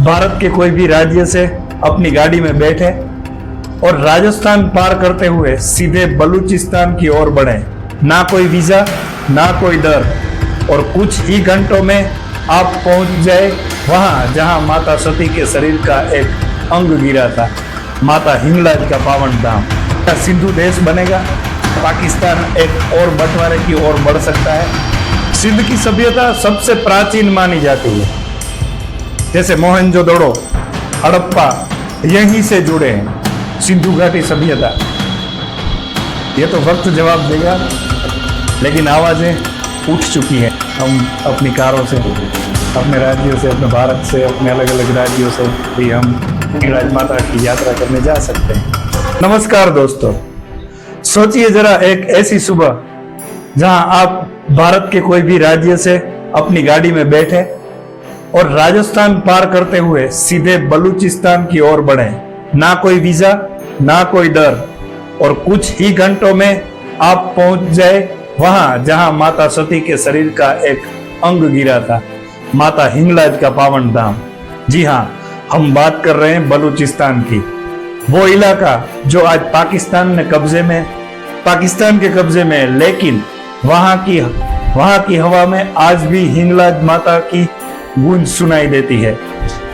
भारत के कोई भी राज्य से अपनी गाड़ी में बैठे और राजस्थान पार करते हुए सीधे बलूचिस्तान की ओर बढ़े। ना कोई वीजा, ना कोई डर, और कुछ ही घंटों में आप पहुंच जाए वहां जहां माता सती के शरीर का एक अंग गिरा था, माता हिंगलाज का पावन धाम। क्या सिंधु देश बनेगा? पाकिस्तान एक और बंटवारे की ओर बढ़ सकता है। सिंध की सभ्यता सबसे प्राचीन मानी जाती है। जैसे मोहनजोदड़ो, हड़प्पा यहीं से जुड़े हैं। सिंधु घाटी सभ्यता, ये तो वक्त जवाब देगा, लेकिन आवाजें उठ चुकी हैं। हम अपनी कारों से, अपने राज्यों से, अपने भारत से, अपने अलग अलग राज्यों से भी हम हिंगलाज माता की यात्रा करने जा सकते हैं। नमस्कार दोस्तों, सोचिए जरा एक ऐसी सुबह जहां आप भारत के कोई भी राज्य से अपनी गाड़ी में बैठे और राजस्थान पार करते हुए सीधे बलूचिस्तान की ओर बढ़े। ना कोई वीजा, ना कोई डर, और कुछ ही घंटों में आप पहुंच जाए वहां जहां माता सती के शरीर का एक अंग गिरा था, माता हिंगलाज का पावन धाम। जी हां, हम बात कर रहे हैं बलूचिस्तान की। वो इलाका जो आज पाकिस्तान के कब्जे में है, लेकिन वहां की हवा में आज भी हिंगलाज माता की गूंज सुनाई देती है।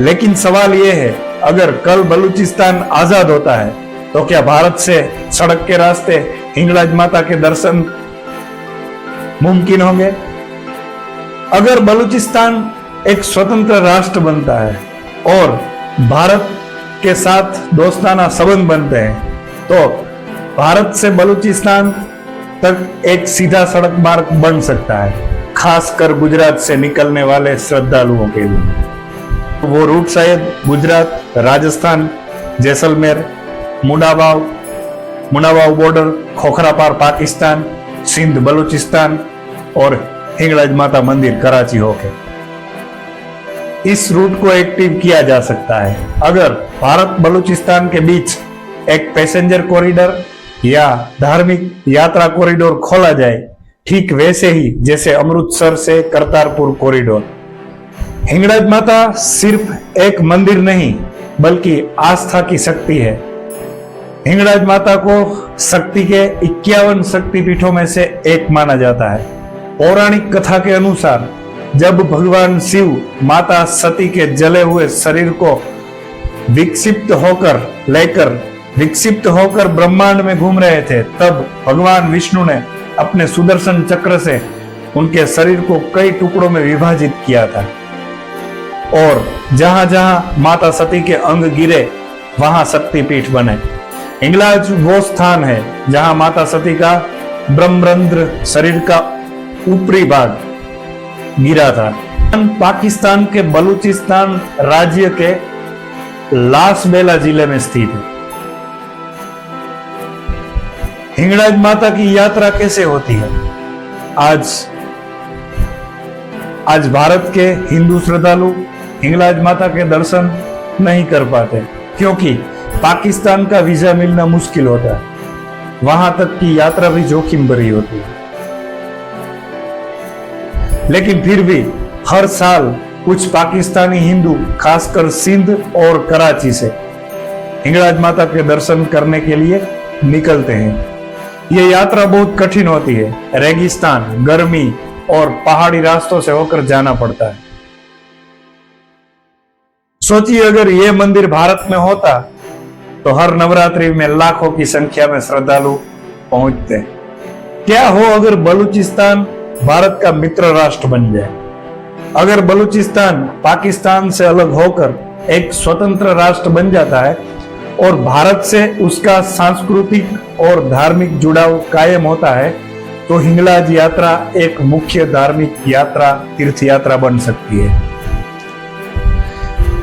लेकिन सवाल यह है, अगर कल बलूचिस्तान आजाद होता है तो क्या भारत से सड़क के रास्ते हिंगलाज माता के दर्शन मुमकिन होंगे? अगर बलूचिस्तान एक स्वतंत्र राष्ट्र बनता है और भारत के साथ दोस्ताना संबंध बनते हैं, तो भारत से बलूचिस्तान तक एक सीधा सड़क मार्ग बन सकता है, खासकर गुजरात से निकलने वाले श्रद्धालुओं के लिए। वो रूट शायद गुजरात, राजस्थान, जैसलमेर, मुनाबाव बॉर्डर, खोखरापार पाकिस्तान, सिंध बलूचिस्तान और हिंगलाज माता मंदिर कराची होके इस रूट को एक्टिव किया जा सकता है। अगर भारत बलूचिस्तान के बीच एक पैसेंजर कॉरिडोर या धार्मिक यात्रा कॉरिडोर खोला जाए, ठीक वैसे ही जैसे अमृतसर से करतारपुर कॉरिडोर। हिंगलाज माता सिर्फ एक मंदिर नहीं, बल्कि आस्था की शक्ति है। हिंगलाज माता को शक्ति के 51 शक्तिपीठों में से एक माना जाता है। पौराणिक कथा के अनुसार जब भगवान शिव माता सती के जले हुए शरीर को विक्षिप्त होकर ब्रह्मांड में घूम रहे थे, तब भगवान विष्णु ने अपने सुदर्शन चक्र से उनके शरीर को कई टुकड़ों में विभाजित किया था, और जहां जहां माता सती के अंग गिरे वहां शक्तिपीठ बने। हिंगलाज वो स्थान है जहां माता सती का ब्रह्मरंध्र शरीर का ऊपरी भाग गिरा था। पाकिस्तान के बलूचिस्तान राज्य के लासबेला जिले में स्थित है। हिंगलाज माता की यात्रा कैसे होती है? आज भारत के हिंदू श्रद्धालु हिंगलाज माता के दर्शन नहीं कर पाते, क्योंकि पाकिस्तान का वीजा मिलना मुश्किल होता है। वहां तक की यात्रा भी जोखिम भरी होती है। लेकिन फिर भी हर साल कुछ पाकिस्तानी हिंदू, खासकर सिंध और कराची से हिंगलाज माता के दर्शन करने के लिए निकलते हैं। ये यात्रा बहुत कठिन होती है। रेगिस्तान, गर्मी और पहाड़ी रास्तों से होकर जाना पड़ता है। सोचिए अगर ये मंदिर भारत में होता तो हर नवरात्रि में लाखों की संख्या में श्रद्धालु पहुंचते। क्या हो अगर बलूचिस्तान भारत का मित्र राष्ट्र बन जाए? अगर बलूचिस्तान पाकिस्तान से अलग होकर एक स्वतंत्र राष्ट्र बन जाता है और भारत से उसका सांस्कृतिक और धार्मिक जुड़ाव कायम होता है, तो हिंगलाज यात्रा एक मुख्य धार्मिक यात्रा, तीर्थ यात्रा बन सकती है।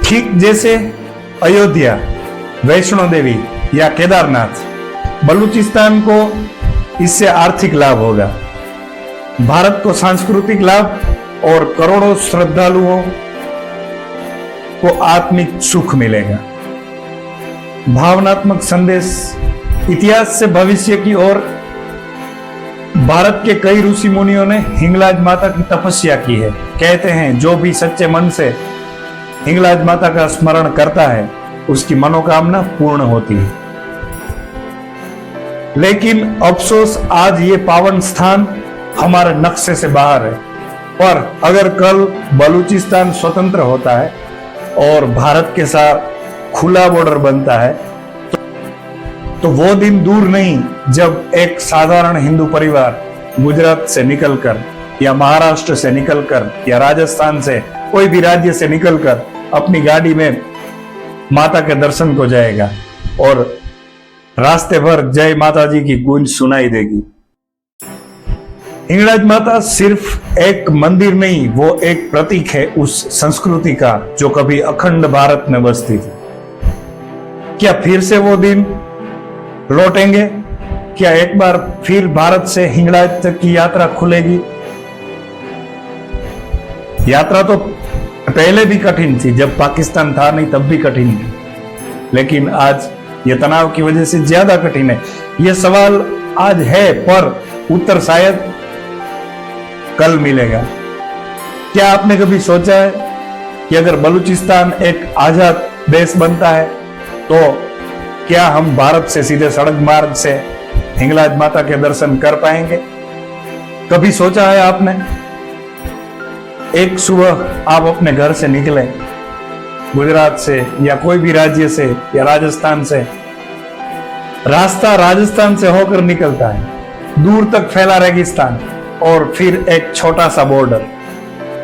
ठीक जैसे अयोध्या, वैष्णो देवी या केदारनाथ, बलूचिस्तान को इससे आर्थिक लाभ होगा, भारत को सांस्कृतिक लाभ और करोड़ों श्रद्धालुओं को आत्मिक सुख मिलेगा। भावनात्मक संदेश, इतिहास से भविष्य की ओर। भारत के कई ऋषि मुनियों ने हिंगलाज माता की तपस्या की है। कहते हैं जो भी सच्चे मन से हिंगलाज माता का स्मरण करता है उसकी मनोकामना पूर्ण होती है। लेकिन अफसोस आज ये पावन स्थान हमारे नक्शे से बाहर है। पर अगर कल बलूचिस्तान स्वतंत्र होता है और भारत के साथ खुला बॉर्डर बनता है तो वो दिन दूर नहीं जब एक साधारण हिंदू परिवार गुजरात से निकलकर या महाराष्ट्र से निकलकर या राजस्थान से कोई भी राज्य से निकलकर अपनी गाड़ी में माता के दर्शन को जाएगा और रास्ते भर जय माता जी की गूंज सुनाई देगी। हिंगलाज माता सिर्फ एक मंदिर नहीं, वो एक प्रतीक है उस संस्कृति का जो कभी अखंड भारत में बसती थी। क्या फिर से वो दिन लौटेंगे? क्या एक बार फिर भारत से हिंगलाज तक की यात्रा खुलेगी? यात्रा तो पहले भी कठिन थी, जब पाकिस्तान था नहीं तब भी कठिन थी, लेकिन आज ये तनाव की वजह से ज्यादा कठिन है। यह सवाल आज है पर उत्तर शायद कल मिलेगा। क्या आपने कभी सोचा है कि अगर बलूचिस्तान एक आजाद देश बनता है तो क्या हम भारत से सीधे सड़क मार्ग से हिंगलाज माता के दर्शन कर पाएंगे? कभी सोचा है आपने? एक सुबह आप अपने घर से निकले, गुजरात से या कोई भी राज्य से या राजस्थान से, रास्ता राजस्थान से होकर निकलता है, दूर तक फैला रेगिस्तान और फिर एक छोटा सा बॉर्डर।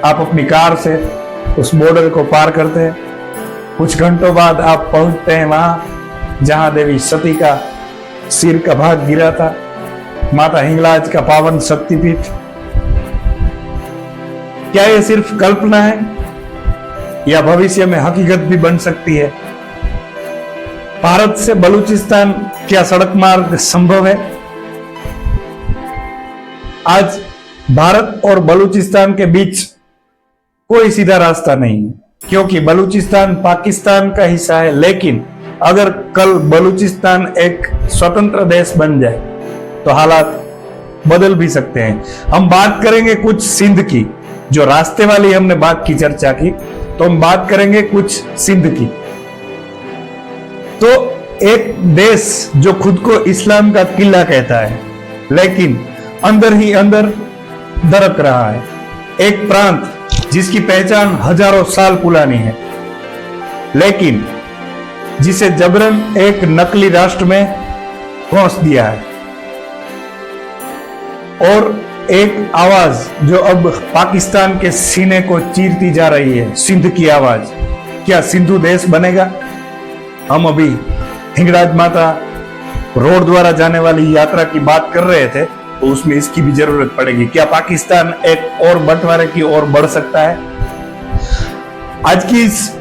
आप अपनी कार से उस बॉर्डर को पार करते हैं, कुछ घंटों बाद आप पहुंचते हैं वहां जहां देवी सती का सिर का भाग गिरा था, माता हिंगलाज का पावन शक्तिपीठ। क्या यह सिर्फ कल्पना है या भविष्य में हकीकत भी बन सकती है? भारत से बलूचिस्तान क्या सड़क मार्ग संभव है? आज भारत और बलूचिस्तान के बीच कोई सीधा रास्ता नहीं है, क्योंकि बलूचिस्तान पाकिस्तान का हिस्सा है। लेकिन अगर कल बलूचिस्तान एक स्वतंत्र देश बन जाए तो हालात बदल भी सकते हैं। हम बात करेंगे कुछ सिंध की, जो रास्ते वाली हमने बात की चर्चा की, तो हम बात करेंगे कुछ सिंध की। तो एक देश जो खुद को इस्लाम का किला कहता है लेकिन अंदर ही अंदर दरक रहा है, एक प्रांत जिसकी पहचान हजारों साल पुरानी है लेकिन जिसे जबरन एक नकली राष्ट्र में पहुंच दिया है, और एक आवाज जो अब पाकिस्तान के सीने को चीरती जा रही है, सिंध की आवाज। क्या सिंधु देश बनेगा? हम अभी हिंगलाज माता रोड द्वारा जाने वाली यात्रा की बात कर रहे थे, तो उसमें इसकी भी जरूरत पड़ेगी। क्या पाकिस्तान एक और बंटवारे की ओर बढ़ सकता है? आज की इस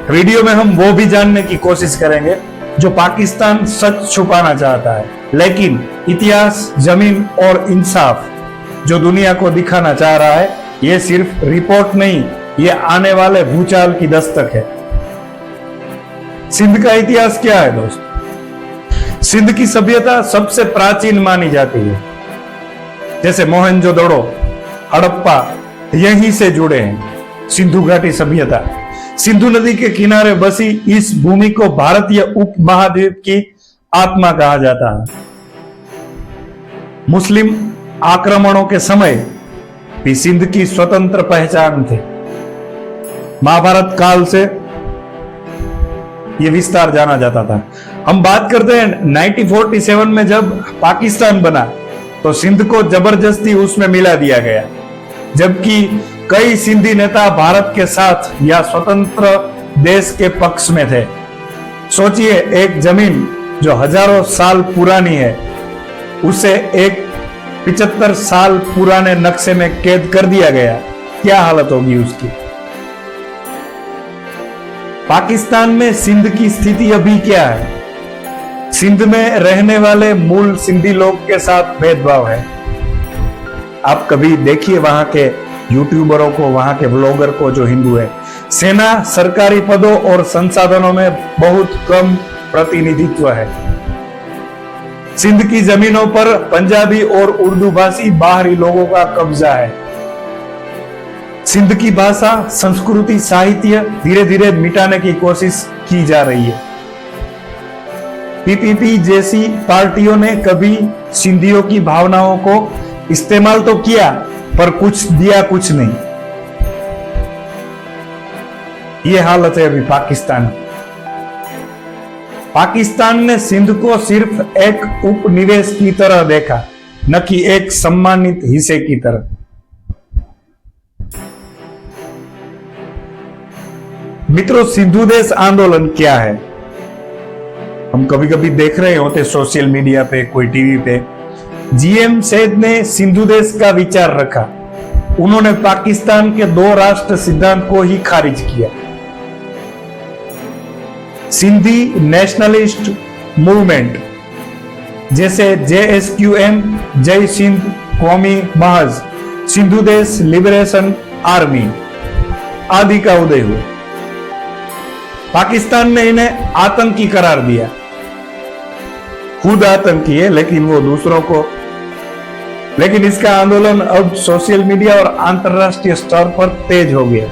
वीडियो में हम वो भी जानने की कोशिश करेंगे जो पाकिस्तान सच छुपाना चाहता है, लेकिन इतिहास, जमीन और इंसाफ जो दुनिया को दिखाना चाह रहा है, ये सिर्फ रिपोर्ट नहीं, ये आने वाले भूचाल की दस्तक है। सिंध का इतिहास क्या है दोस्त? सिंध की सभ्यता सबसे प्राचीन मानी जाती है। जैसे मोहनजोदड़ो, हड़प्पा यहीं से जुड़े हैं। सिंधु घाटी सभ्यता, सिंधु नदी के किनारे बसी इस भूमि को भारतीय उपमहाद्वीप की आत्मा कहा जाता है। मुस्लिम आक्रमणों के समय भी सिंध की स्वतंत्र पहचान थी। महाभारत काल से यह विस्तार जाना जाता था। हम बात करते हैं 1947 में जब पाकिस्तान बना तो सिंध को जबरदस्ती उसमें मिला दिया गया, जबकि कई सिंधी नेता भारत के साथ या स्वतंत्र देश के पक्ष में थे। सोचिए, एक जमीन जो हजारों साल पुरानी है उसे एक 75 साल पुराने नक्शे में कैद कर दिया गया, क्या हालत होगी उसकी? पाकिस्तान में सिंध की स्थिति अभी क्या है? सिंध में रहने वाले मूल सिंधी लोग के साथ भेदभाव है। आप कभी देखिए वहां के यूट्यूबरों को, वहां के ब्लॉगर को जो हिंदू है। सेना, सरकारी पदों और संसाधनों में बहुत कम प्रतिनिधित्व है। सिंध की जमीनों पर पंजाबी और उर्दू भाषी बाहरी लोगों का कब्जा है। सिंध की भाषा, संस्कृति, साहित्य धीरे धीरे मिटाने की कोशिश की जा रही है। पीपीपी जैसी पार्टियों ने कभी सिंधियों की भावनाओं को इस्तेमाल तो किया, पर कुछ दिया कुछ नहीं। ये हालत है अभी पाकिस्तान की। पाकिस्तान ने सिंध को सिर्फ एक उपनिवेश की तरह देखा, न कि एक सम्मानित हिस्से की तरह। मित्रों, सिंधु देश आंदोलन क्या है? हम कभी कभी देख रहे होते सोशल मीडिया पे, कोई टीवी पे। जीएम सैद ने सिंधु देश का विचार रखा। उन्होंने पाकिस्तान के 2 राष्ट्र सिद्धांत को ही खारिज किया। सिंधी नेशनलिस्ट मूवमेंट जैसे JSQM, जय सिंध कौमी महज, सिंधु देश लिबरेशन आर्मी आदि का उदय हुआ। पाकिस्तान ने इन्हें आतंकी करार दिया। खुद आतंकी है, लेकिन वो दूसरों को। लेकिन इसका आंदोलन अब सोशल मीडिया और अंतरराष्ट्रीय स्तर पर तेज हो गया,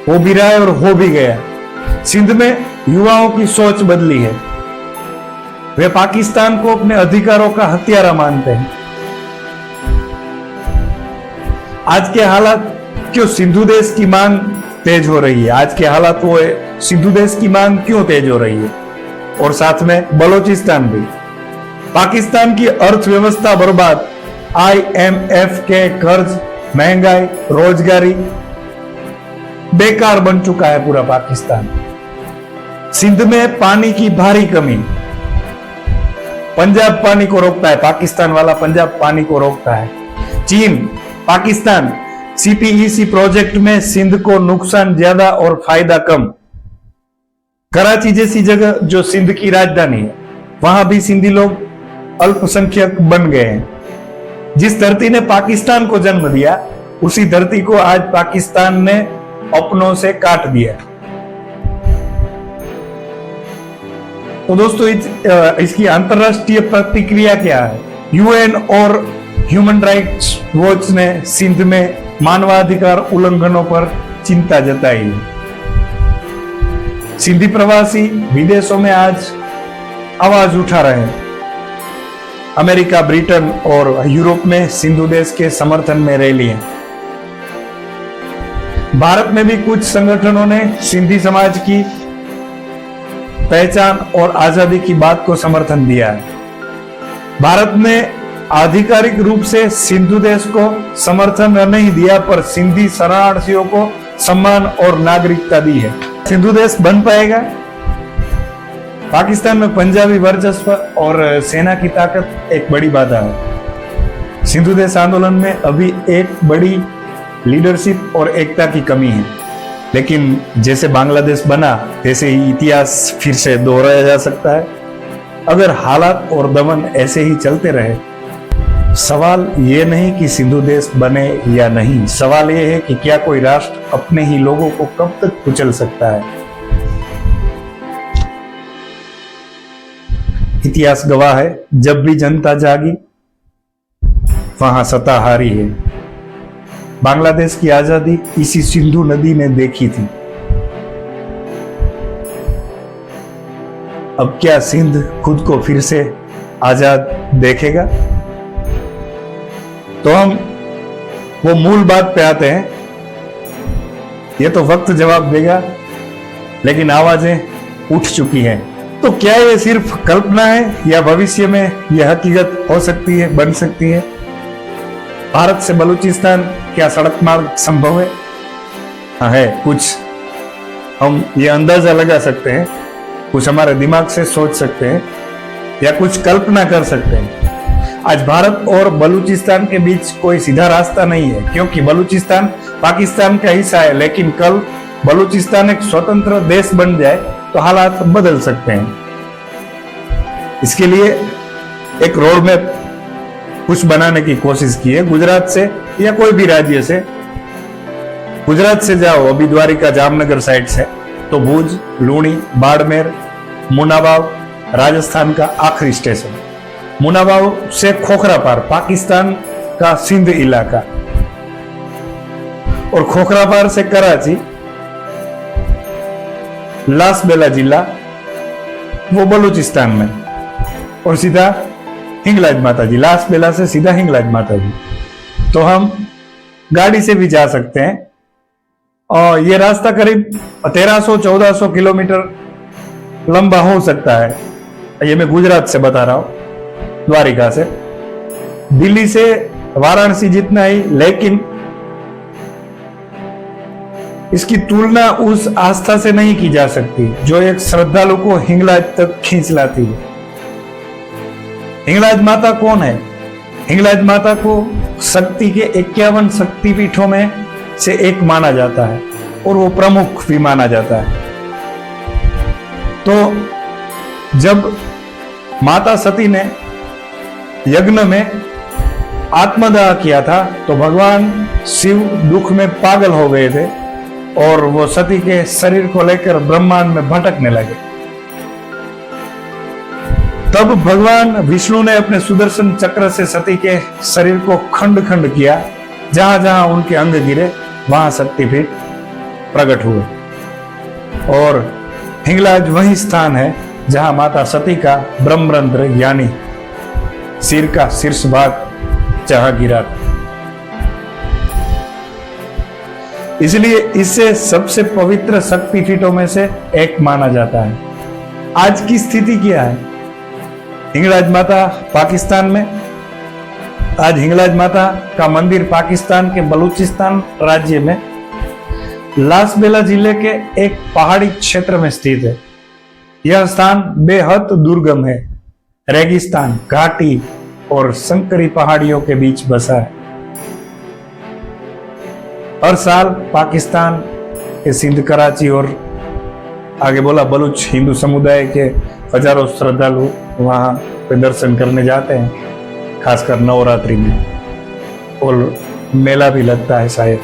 हो भी रहा है और हो भी गया। सिंध में युवाओं की सोच बदली है। वे पाकिस्तान को अपने अधिकारों का हथियारा मानते हैं। आज के हालात क्यों सिंधु देश की मांग तेज हो रही है? आज के हालात वो है, सिंधु देश की मांग क्यों तेज हो रही है? और साथ में बलोचिस्तान भी। पाकिस्तान की अर्थव्यवस्था बर्बाद, IMF के कर्ज, महंगाई, रोजगारी, बेकार बन चुका है पूरा पाकिस्तान। सिंध में पानी की भारी कमी। पंजाब पानी को रोकता है, पाकिस्तान वाला पंजाब पानी को रोकता है। चीन, पाकिस्तान CPEC प्रोजेक्ट में सिंध को नुकसान ज्यादा और फायदा कम। कराची जैसी जगह जो सिंध की राजधानी है, वहां भी सिंधी लोग अल्पसंख्यक बन गए हैं। जिस धरती ने पाकिस्तान को जन्म दिया, उसी धरती को आज पाकिस्तान ने अपनों से काट दिया। तो दोस्तों, इसकी अंतरराष्ट्रीय प्रतिक्रिया क्या है? UN और ह्यूमन राइट्स वॉच ने सिंध में मानवाधिकार उल्लंघनों पर चिंता जताई है। सिंधी प्रवासी विदेशों में आज आवाज उठा रहे हैं। अमेरिका, ब्रिटेन और यूरोप में सिंधु देश के समर्थन में रैलियां। भारत में भी कुछ संगठनों ने सिंधी समाज की पहचान और आजादी की बात को समर्थन दिया है। भारत ने आधिकारिक रूप से सिंधु देश को समर्थन नहीं दिया, पर सिंधी शरणार्थियों को सम्मान और नागरिकता दी है। सिंधु देश बन पाएगा? पाकिस्तान में पंजाबी वर्चस्व और सेना की ताकत एक बड़ी बाधा है। सिंधु देश आंदोलन में अभी एक बड़ी लीडरशिप और एकता की कमी है। लेकिन जैसे बांग्लादेश बना, वैसे ही इतिहास फिर से दोहराया जा सकता है। अगर हालात और दमन ऐसे ही चलते रहे, सवाल ये नहीं कि सिंधु देश बने या नहीं, सवाल ये है कि क्या कोई राष्ट्र अपने ही लोगों को कब तक कुचल सकता है। इतिहास गवाह है, जब भी जनता जागी वहां सत्ता हारी है। बांग्लादेश की आजादी इसी सिंधु नदी ने देखी थी। अब क्या सिंध खुद को फिर से आजाद देखेगा? तो हम वो मूल बात पे आते हैं। ये तो वक्त जवाब देगा, लेकिन आवाजें उठ चुकी हैं। तो क्या ये सिर्फ कल्पना है या भविष्य में यह हकीकत हो सकती है, बन सकती है? भारत से बलूचिस्तान क्या सड़क मार्ग संभव है? हाँ है। कुछ हम ये अंदाजा लगा सकते हैं, कुछ हमारे दिमाग से सोच सकते हैं या कुछ कल्पना कर सकते हैं। आज भारत और बलूचिस्तान के बीच कोई सीधा रास्ता नहीं है, क्योंकि बलूचिस्तान पाकिस्तान का हिस्सा है। लेकिन कल बलूचिस्तान एक स्वतंत्र देश बन जाए तो हालात बदल सकते हैं। इसके लिए एक रोड मैप कुछ बनाने की कोशिश की है, गुजरात से या कोई भी राज्य से। गुजरात से जाओ अभी द्वारिका जामनगर साइड से तो भुज, लूणी, बाड़मेर, मुनाबाव राजस्थान का आखिरी स्टेशन, मुनाबाव से खोखरापार पाकिस्तान का सिंध इलाका, और खोखरापार से कराची, लास बेला जिला वो बलूचिस्तान में, और सीधा हिंगलाज माता जी, लास बेला से सीधा हिंगलाज माता जी। तो हम गाड़ी से भी जा सकते हैं और ये रास्ता करीब 1300-1400 किलोमीटर लंबा हो सकता है। ये मैं गुजरात से बता रहा हूं, द्वारिका से। दिल्ली से वाराणसी जितना ही, लेकिन इसकी तुलना उस आस्था से नहीं की जा सकती जो एक श्रद्धालु को हिंगलाज तक खींच लाती है। हिंगलाज माता कौन है? हिंगलाज माता को शक्ति के 51 शक्तिपीठों में से एक माना जाता है और वो प्रमुख भी माना जाता है। तो जब माता सती ने यज्ञ में आत्मदाह किया था तो भगवान शिव दुख में पागल हो गए थे और वो सती के शरीर को लेकर ब्रह्मांड में भटकने लगे। तब भगवान विष्णु ने अपने सुदर्शन चक्र से सती के शरीर को खंड खंड किया। जहां जहां उनके अंग गिरे वहां शक्तिपीठ प्रकट हुए और हिंगलाज वही स्थान है जहां माता सती का ब्रह्मरंध्र यानी सिर का शीर्ष भाग जहां गिरा था। इसलिए इसे सबसे पवित्र शक्तिपीठों में से एक माना जाता है। आज की स्थिति क्या है? हिंगलाज माता पाकिस्तान में, आज हिंगलाज माता का मंदिर पाकिस्तान के बलूचिस्तान राज्य में लास बेला जिले के एक पहाड़ी क्षेत्र में स्थित है। यह स्थान बेहद दुर्गम है, रेगिस्तान, घाटी और संकरी पहाड़ियों के बीच बसा है। हर साल पाकिस्तान के सिंध, कराची और आगे बोला बलूच हिंदू समुदाय के हजारों श्रद्धालु वहां पे दर्शन करने जाते हैं, खासकर नवरात्रि में, और मेला भी लगता है शायद।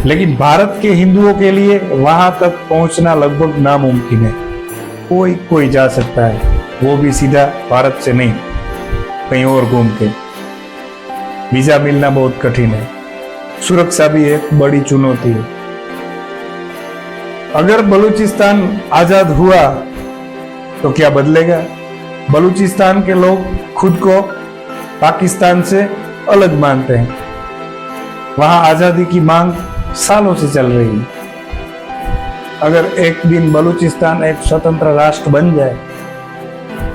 लेकिन भारत के हिंदुओं के लिए वहां तक पहुंचना लगभग नामुमकिन है। कोई कोई जा सकता है, वो भी सीधा भारत से नहीं, कहीं और घूम के। वीजा मिलना बहुत कठिन है, सुरक्षा भी एक बड़ी चुनौती है। अगर बलूचिस्तान आजाद हुआ तो क्या बदलेगा? बलूचिस्तान के लोग खुद को पाकिस्तान से अलग मानते हैं। वहां आजादी की मांग सालों से चल रही है। अगर एक दिन बलूचिस्तान एक स्वतंत्र राष्ट्र बन जाए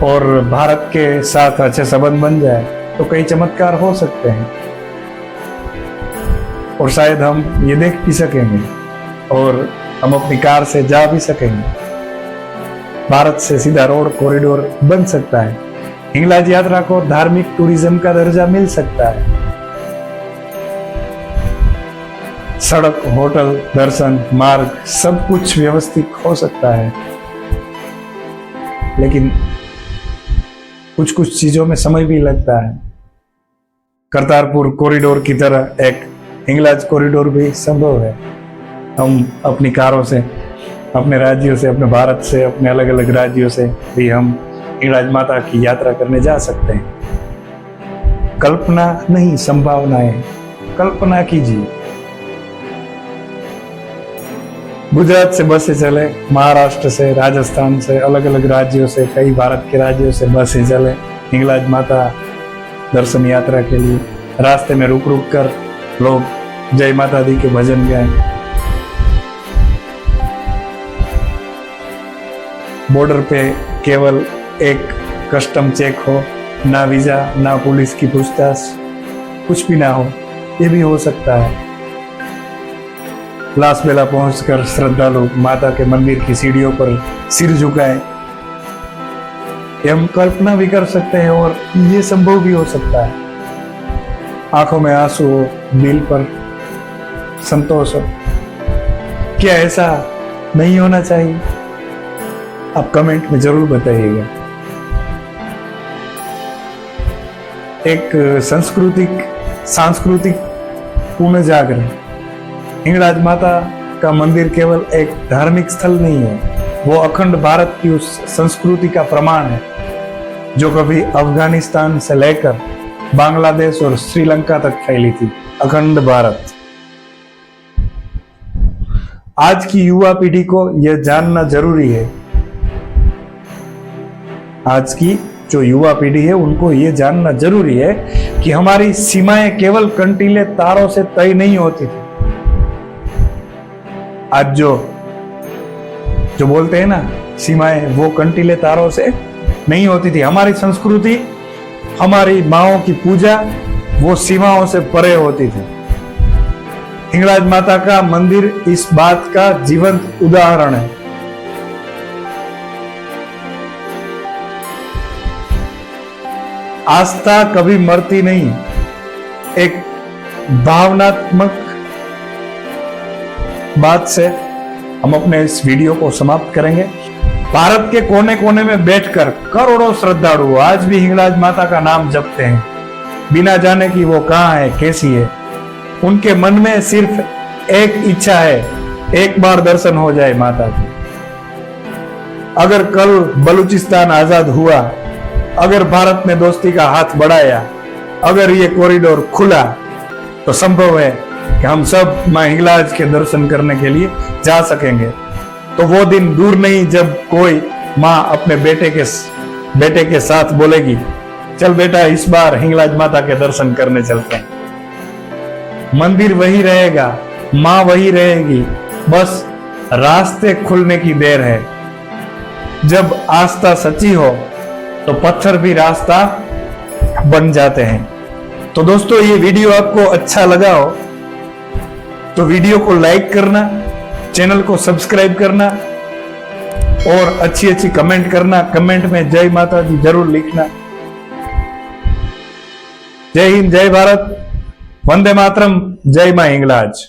और भारत के साथ अच्छे संबंध बन जाए तो कई चमत्कार हो सकते हैं और शायद हम ये देख भी सकेंगे और हम अपनी कार से जा भी सकेंगे। भारत से सीधा रोड कॉरिडोर बन सकता है। हिंगलाज यात्रा को धार्मिक टूरिज्म का दर्जा मिल सकता है। सड़क, होटल, दर्शन मार्ग सब कुछ व्यवस्थित हो सकता है, लेकिन कुछ कुछ चीजों में समय भी लगता है। करतारपुर कॉरिडोर की तरह एक हिंगलाज कॉरिडोर भी संभव है। हम अपनी कारों से, अपने राज्यों से, अपने भारत से, अपने अलग अलग राज्यों से भी हम हिंगलाज माता की यात्रा करने जा सकते हैं। कल्पना नहीं, संभावनाएं। कल्पना कीजिए, गुजरात से बसें चले, महाराष्ट्र से, राजस्थान से, अलग अलग राज्यों से, कई भारत के राज्यों से बसें चले हिंगलाज माता दर्शन यात्रा के लिए। रास्ते में रुक रुक कर लोग जय माता दी के भजन गाएं। बॉर्डर पे केवल एक कस्टम चेक हो, ना वीजा, ना पुलिस की पूछताछ, कुछ भी ना हो, ये भी हो सकता है। लास बेला पहुंचकर श्रद्धालु माता के मंदिर की सीढ़ियों पर सिर झुकाएं। ये हम कल्पना भी कर सकते हैं और ये संभव भी हो सकता है। आंखों में आंसू हो, दिल पर संतोष हो। क्या ऐसा नहीं होना चाहिए? आप कमेंट में जरूर बताइएगा। एक सांस्कृतिक पुनः जागरण। हिंगलाज माता का मंदिर केवल एक धार्मिक स्थल नहीं है, वो अखंड भारत की उस संस्कृति का प्रमाण है जो कभी अफगानिस्तान से लेकर बांग्लादेश और श्रीलंका तक फैली थी, अखंड भारत। आज की युवा पीढ़ी को यह जानना जरूरी है, आज की जो युवा पीढ़ी है उनको यह जानना जरूरी है कि हमारी सीमाएं केवल कंटीले तारों से तय नहीं होती थी। आज जो बोलते हैं ना सीमाएं, वो कंटीले तारों से नहीं होती थी। हमारी संस्कृति, हमारी माओं की पूजा वो सीमाओं से परे होती थी। हिंगलाज माता का मंदिर इस बात का जीवंत उदाहरण है। आस्था कभी मरती नहीं। एक भावनात्मक बात से हम अपने इस वीडियो को समाप्त करेंगे। भारत के कोने कोने में बैठकर करोड़ों श्रद्धालु आज भी हिंगलाज माता का नाम जपते हैं, बिना जाने कि वो कहाँ है, कैसी है। उनके मन में सिर्फ एक इच्छा है, एक बार दर्शन हो जाए माता की। अगर कल बलूचिस्तान आजाद हुआ, अगर भारत ने दोस्ती का हाथ बढ़ाया, अगर ये कॉरिडोर खुला, तो संभव है कि हम सब मां हिंगलाज के दर्शन करने के लिए जा सकेंगे। तो वो दिन दूर नहीं जब कोई माँ अपने बेटे के साथ बोलेगी, चल बेटा इस बार हिंगलाज माता के दर्शन करने चलते हैं। मंदिर वही रहेगा, माँ वही रहेगी, बस रास्ते खुलने की देर है। जब आस्था सच्ची हो तो पत्थर भी रास्ता बन जाते हैं। तो दोस्तों, ये वीडियो आपको अच्छा लगा हो तो वीडियो को लाइक करना, चैनल को सब्सक्राइब करना और अच्छी कमेंट करना। कमेंट में जय माता दी जरूर लिखना। जय हिंद, जय भारत, वंदे मातरम, जय मां हिंगलाज।